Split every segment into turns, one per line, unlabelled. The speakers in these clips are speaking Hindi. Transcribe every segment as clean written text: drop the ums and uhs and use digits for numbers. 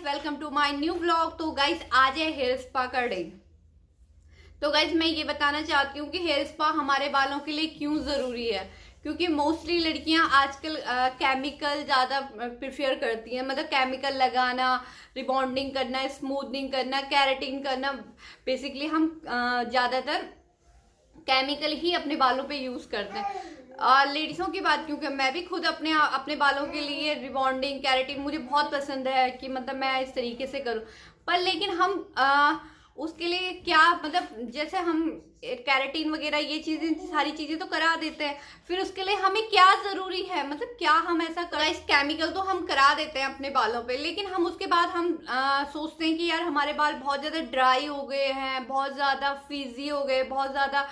Welcome to my new vlog. तो गाइस आज है हेयर स्पा का डे। तो गाइस मैं ये बताना चाहती हूँ कि हेयर स्पा हमारे बालों के लिए क्यों जरूरी है। क्योंकि मोस्टली लड़कियां आजकल केमिकल ज्यादा प्रेफर करती हैं, मतलब केमिकल लगाना, रिबॉन्डिंग करना, स्मूथनिंग करना, कैरेटिन करना। बेसिकली हम ज्यादातर केमिकल ही अपने बालों पे यूज करते हैं। लेडीजों की बात, क्योंकि मैं भी खुद अपने बालों के लिए रिबॉन्डिंग, कैरेटिन मुझे बहुत पसंद है कि मतलब मैं इस तरीके से करूं। पर लेकिन हम उसके लिए क्या, मतलब जैसे हम कैरेटिन वगैरह ये चीजें, सारी चीजें तो करा देते हैं, फिर उसके लिए हमें क्या जरूरी है, मतलब क्या हम ऐसा करा। इस केमिकल तो हम करा देते हैं अपने बालों पे, लेकिन हम उसके बाद हम सोचते हैं कि यार हमारे बाल बहुत ज्यादा ड्राई हो गए हैं, बहुत ज्यादा फ्रीजी हो गए, बहुत ज्यादा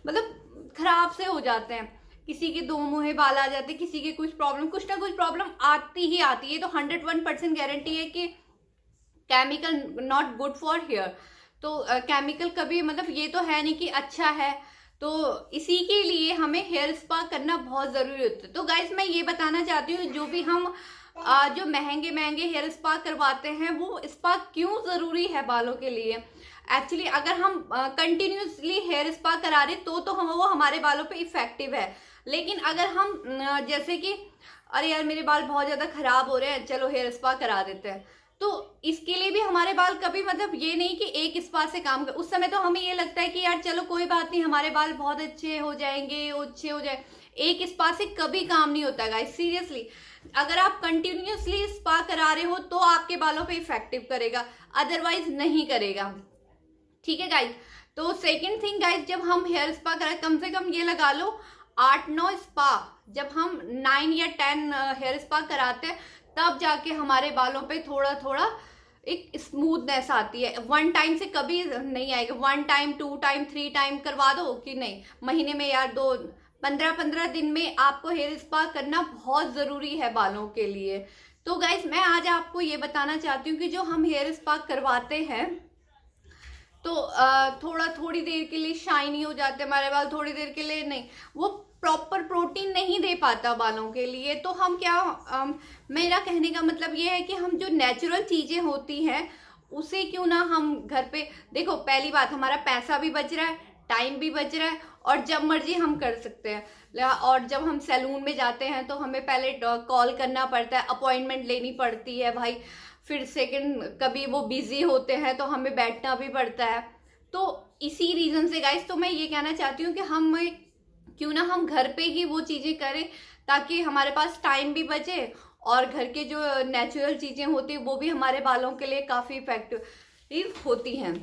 मतलब खराब से हो जाते हैं। किसी के दो मुहे बाल आ जाते हैं, किसी के कुछ ना कुछ प्रॉब्लम आती ही आती है। तो 101% गारंटी है कि chemical not good for hair. तो केमिकल कभी, मतलब ये तो है नहीं कि अच्छा है। तो इसी के लिए हमें हेयर स्पा करना बहुत जरूरी होता है। तो गाइस मैं ये बताना चाहती हूँ, जो भी हम जो महंगे महंगे हेयर स्पा करवाते हैं, वो स्पा क्यों जरूरी है बालों के लिए। एक्चुअली अगर हम कंटिन्यूसली हेयर स्पा करा रहे तो हम वो हमारे बालों पे इफेक्टिव है। लेकिन अगर हम जैसे कि अरे यार मेरे बाल बहुत ज्यादा खराब हो रहे हैं, चलो हेयर स्पा करा देते हैं, तो इसके लिए भी हमारे बाल कभी, मतलब ये नहीं कि एक स्पा से काम कर, उस समय तो हमें ये लगता है कि यार चलो कोई बात नहीं, हमारे बाल बहुत अच्छे हो जाएंगे, अच्छे हो जाए। एक स्पा से कभी काम नहीं होता गाइस, सीरियसली। अगर आप कंटिन्यूसली स्पा करा रहे हो तो आपके बालों पे इफेक्टिव करेगा, अदरवाइज नहीं करेगा। ठीक है गाइस। तो सेकेंड थिंग गाइस, जब हम हेयर स्पा करा, कम से कम ये लगा लो 8-9 स्पा, जब हम 9 या 10 हेयर स्पा कराते हैं, तब जाके हमारे बालों पे थोड़ा थोड़ा एक स्मूथनेस आती है। वन टाइम से कभी नहीं आएगा। 1 टाइम, 2 टाइम, 3 टाइम करवा दो कि नहीं, महीने में यार 2, 15-15 दिन में आपको हेयर स्पा करना बहुत जरूरी है बालों के लिए। तो गाइस मैं आज आपको ये बताना चाहती हूँ कि जो हम हेयर स्पा करवाते हैं, तो थोड़ी देर के लिए शाइनी हो जाते हैं हमारे बाल, थोड़ी देर के लिए नहीं, वो प्रॉपर प्रोटीन नहीं दे पाता बालों के लिए। तो हम क्या, मेरा कहने का मतलब ये है कि हम जो नेचुरल चीजें होती हैं उसे क्यों ना हम घर पे, देखो पहली बात हमारा पैसा भी बच रहा है, टाइम भी बच रहा है, और जब मर्जी हम कर सकते हैं। और जब हम सैलून में जाते हैं तो हमें पहले कॉल करना पड़ता है, अपॉइंटमेंट लेनी पड़ती है भाई। फिर सेकंड, कभी वो बिजी होते हैं तो हमें बैठना भी पड़ता है। तो इसी रीजन से गाइस, तो मैं ये कहना चाहती हूँ कि हम क्यों ना हम घर पे ही वो चीजें करें, ताकि हमारे पास टाइम भी बचे और घर के जो नेचुरल चीजें होती है वो भी हमारे बालों के लिए काफी इफेक्टिव होती हैं।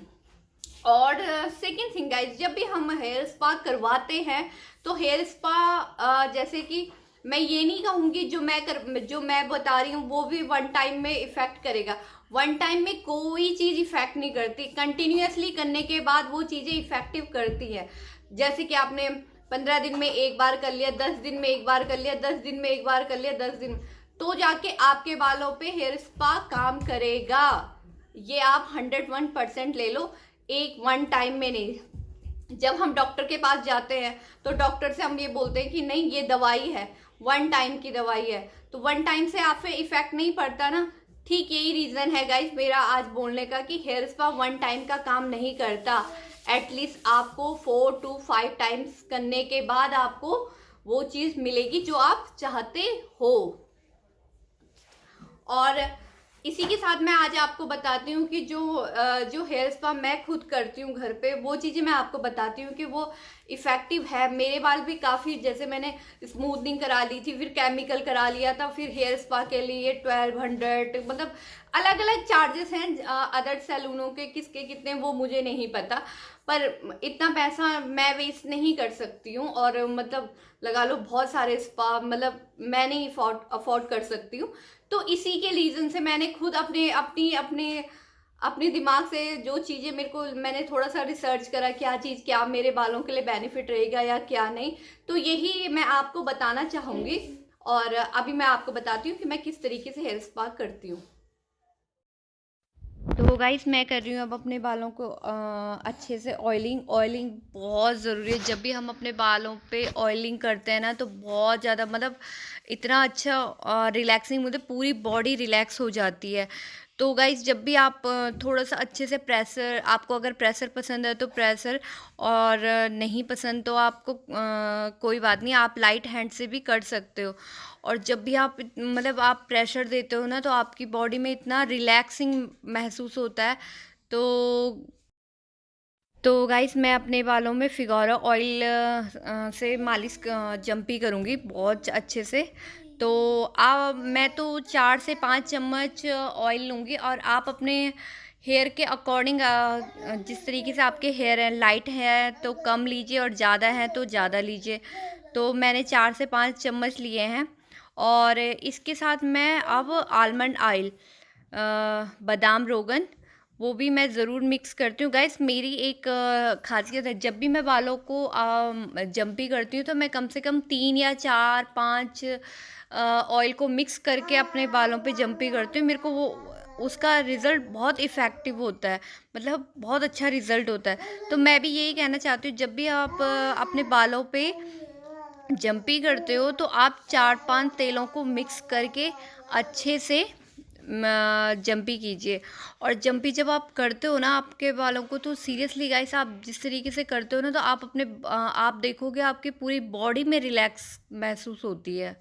और सेकेंड थिंग गाइस, जब भी हम हेयर स्पा करवाते हैं तो हेयर स्पा जैसे कि मैं ये नहीं कहूंगी जो मैं बता रही हूँ वो भी 1 टाइम में इफेक्ट करेगा। 1 टाइम में कोई चीज इफेक्ट नहीं करती, कंटिन्यूअसली करने के बाद वो चीजें इफेक्टिव करती है। जैसे कि आपने 15 दिन में एक बार कर लिया, 10 दिन में एक बार कर लिया, 10 दिन में एक बार कर लिया, 10 दिन, तो जाके आपके बालों पे हेयर स्पा काम करेगा। ये आप 101% ले लो, एक 1 टाइम में नहीं। जब हम डॉक्टर के पास जाते हैं तो डॉक्टर से हम ये बोलते हैं कि नहीं ये दवाई है, 1 टाइम की दवाई है, तो 1 टाइम से आप पे इफेक्ट नहीं पड़ता ना। ठीक यही रीजन है गाइस मेरा आज बोलने का कि हेयर स्पा 1 टाइम का काम नहीं करता। एटलीस्ट आपको 4 to 5 टाइम्स करने के बाद आपको वो चीज मिलेगी जो आप चाहते हो। और इसी के साथ मैं आज आपको बताती हूँ कि जो हेयर स्पा मैं खुद करती हूँ घर पे, वो चीजें मैं आपको बताती हूँ कि वो इफेक्टिव है। मेरे बाल भी काफी, जैसे मैंने स्मूथनिंग करा ली थी, फिर केमिकल करा लिया था, फिर हेयर स्पा के लिए 1200, मतलब अलग अलग चार्जेस हैं अदर सैलूनों के, किसके कितने वो मुझे नहीं पता। पर इतना पैसा मैं वेस्ट नहीं कर सकती हूँ, और मतलब लगा लो बहुत सारे स्पा, मतलब मैं नहीं अफोर्ड कर सकती हूँ। तो इसी के रीजन से मैंने खुद अपने दिमाग से जो चीजें मैंने थोड़ा सा रिसर्च करा, क्या मेरे बालों के लिए बेनिफिट रहेगा या क्या नहीं, तो यही मैं आपको बताना चाहूंगी। और अभी मैं आपको बताती हूँ कि मैं किस तरीके से हेयर स्पा करती हूँ। तो गाइस मैं कर रही हूँ अब अपने बालों को अच्छे से ऑयलिंग बहुत ज़रूरी है। जब भी हम अपने बालों पे ऑयलिंग करते हैं ना, तो बहुत ज़्यादा, मतलब इतना अच्छा रिलैक्सिंग, मतलब पूरी बॉडी रिलैक्स हो जाती है। तो गाइस जब भी आप थोड़ा सा अच्छे से प्रेशर, आपको अगर प्रेशर पसंद है तो प्रेशर, और नहीं पसंद तो आपको कोई बात नहीं, आप लाइट हैंड से भी कर सकते हो। और जब भी आप मतलब आप प्रेशर देते हो ना तो आपकी बॉडी में इतना रिलैक्सिंग महसूस होता है। तो गाइस मैं अपने बालों में फिगोरा ऑयल से मालिश जंपी करूँगी बहुत अच्छे से। तो मैं तो 4 से 5 चम्मच ऑयल लूँगी, और आप अपने हेयर के अकॉर्डिंग जिस तरीके से आपके हेयर है, लाइट है तो कम लीजिए और ज़्यादा है तो ज़्यादा लीजिए। तो मैंने 4 से 5 चम्मच लिए हैं। और इसके साथ मैं अब आलमंड ऑयल, बादाम रोगन, वो भी मैं ज़रूर मिक्स करती हूँ। गाइस मेरी एक ख़ासियत है, जब भी मैं बालों को जंपी करती हूँ तो मैं कम से कम 3 या 4 5 ऑयल को मिक्स करके अपने बालों पे जंपी करती हूँ। मेरे को वो उसका रिज़ल्ट बहुत इफ़ेक्टिव होता है, मतलब बहुत अच्छा रिज़ल्ट होता है। तो मैं भी यही कहना चाहती हूँ, जब भी आप अपने बालों पे जंपी करते हो तो आप 4 5 तेलों को मिक्स करके अच्छे से जंपी कीजिए। और जंपी जब आप करते हो ना आपके बालों को, तो सीरियसली गाइस आप जिस तरीके से करते हो ना, तो आप अपने आप देखोगे आपकी पूरी बॉडी में रिलैक्स महसूस होती है।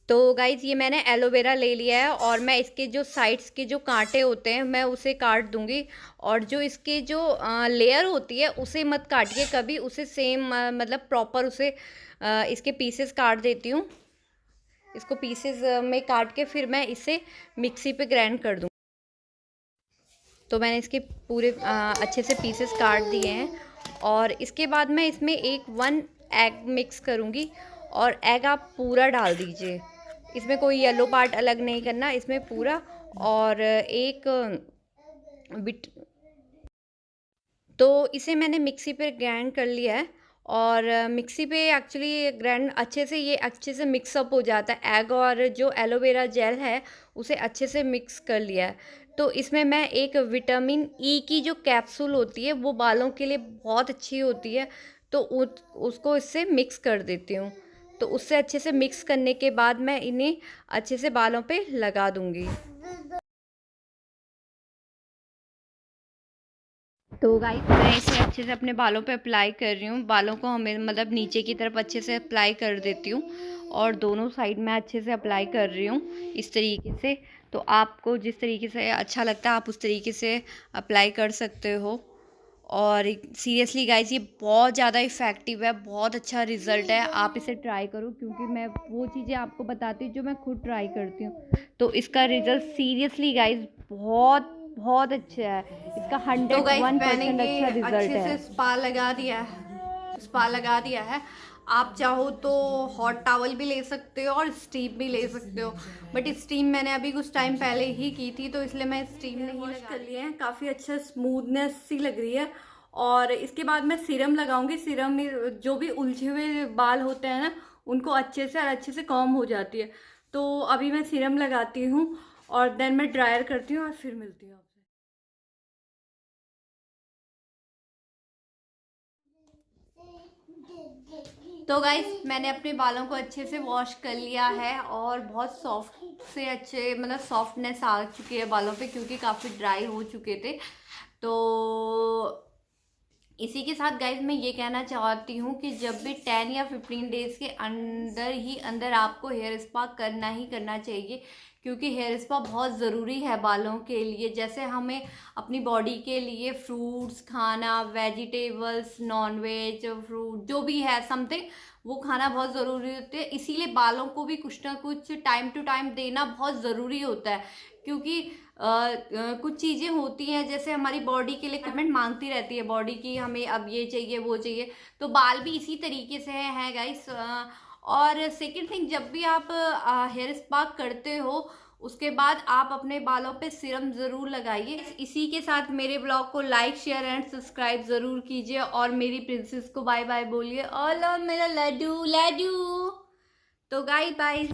तो गाइज ये मैंने एलोवेरा ले लिया है, और मैं इसके जो साइड्स के जो कांटे होते हैं मैं उसे काट दूंगी। और जो इसके जो लेयर होती है उसे मत काटिए कभी, उसे सेम मतलब प्रॉपर उसे इसके पीसेस काट देती हूँ। इसको पीसेस में काट के फिर मैं इसे मिक्सी पे ग्राइंड कर दूँ। तो मैंने इसके पूरे अच्छे से पीसेस काट दिए हैं। और इसके बाद मैं इसमें 1 एग मिक्स करूँगी, और एग आप पूरा डाल दीजिए, इसमें कोई येलो पार्ट अलग नहीं करना, इसमें पूरा। और एक बिट तो इसे मैंने मिक्सी पे ग्राइंड कर लिया है। और मिक्सी पे एक्चुअली ग्राइंड अच्छे से, ये अच्छे से मिक्सअप हो जाता है, एग और जो एलोवेरा जेल है उसे अच्छे से मिक्स कर लिया है। तो इसमें मैं एक विटामिन ई की जो कैप्सूल होती है वो बालों के लिए बहुत अच्छी होती है, तो उसको इससे मिक्स कर देती हूँ। तो उससे अच्छे से मिक्स करने के बाद मैं इन्हें अच्छे से बालों पे लगा दूँगी। तो गाइस मैं इसे अच्छे से अपने बालों पे अप्लाई कर रही हूँ। बालों को हमें मतलब नीचे की तरफ अच्छे से अप्लाई कर देती हूँ, और दोनों साइड में अच्छे से अप्लाई कर रही हूँ इस तरीके से। तो आपको जिस तरीके से अच्छा लगता है आप उस तरीके से अप्लाई कर सकते हो। और सीरियसली गाइस ये बहुत ज़्यादा इफ़ेक्टिव है, बहुत अच्छा रिज़ल्ट है, आप इसे ट्राई करो, क्योंकि मैं वो चीज़ें आपको बताती हूँ जो मैं खुद ट्राई करती हूँ। तो इसका रिज़ल्ट सीरियसली गाइस बहुत बहुत अच्छा है, इसका
तो गाइस
101%
मैंने
अच्छा
ये
रिज़ल्ट
अच्छे
है।
से स्पा लगा दिया है। आप चाहो तो हॉट टॉवल भी ले सकते हो और स्टीम भी ले सकते हो, बट स्टीम मैंने अभी कुछ टाइम पहले ही की थी तो इसलिए मैं स्टीम नहीं वॉश कर लिए हैं। काफ़ी अच्छा स्मूथनेस सी लग रही है। और इसके बाद मैं सीरम लगाऊंगी। सीरम में जो भी उलझे हुए बाल होते हैं ना उनको अच्छे से और अच्छे से कॉम्ब हो जाती है। तो अभी मैं सीरम लगाती हूँ और देन मैं ड्रायर करती हूँ और फिर मिलती हूँ। तो गाइस मैंने अपने बालों को अच्छे से वॉश कर लिया है, और बहुत सॉफ्ट से अच्छे मतलब सॉफ्टनेस आ चुकी है बालों पे, क्योंकि काफ़ी ड्राई हो चुके थे। तो इसी के साथ गाइज मैं ये कहना चाहती हूँ कि जब भी 10 या 15 डेज के अंदर ही अंदर आपको हेयर स्पा करना ही करना चाहिए, क्योंकि हेयर स्पा बहुत ज़रूरी है बालों के लिए। जैसे हमें अपनी बॉडी के लिए फ्रूट्स खाना, वेजिटेबल्स, नॉन वेज, फ्रूट जो भी है समथिंग, वो खाना बहुत ज़रूरी होती है। इसीलिए बालों को भी कुछ ना कुछ टाइम टू टाइम देना बहुत ज़रूरी होता है, क्योंकि कुछ चीज़ें होती हैं जैसे हमारी बॉडी के लिए कमेंट मांगती रहती है बॉडी की, हमें अब ये चाहिए वो चाहिए। तो बाल भी इसी तरीके से है गाइस। और सेकंड थिंग, जब भी आप हेयर स्पा करते हो उसके बाद आप अपने बालों पे सीरम ज़रूर लगाइए। इसी के साथ मेरे ब्लॉग को लाइक शेयर एंड सब्सक्राइब ज़रूर कीजिए, और मेरी प्रिंसेस को बाय बाय बोलिए। और मेरा लड्डू लड्डू। तो गाइस बाय।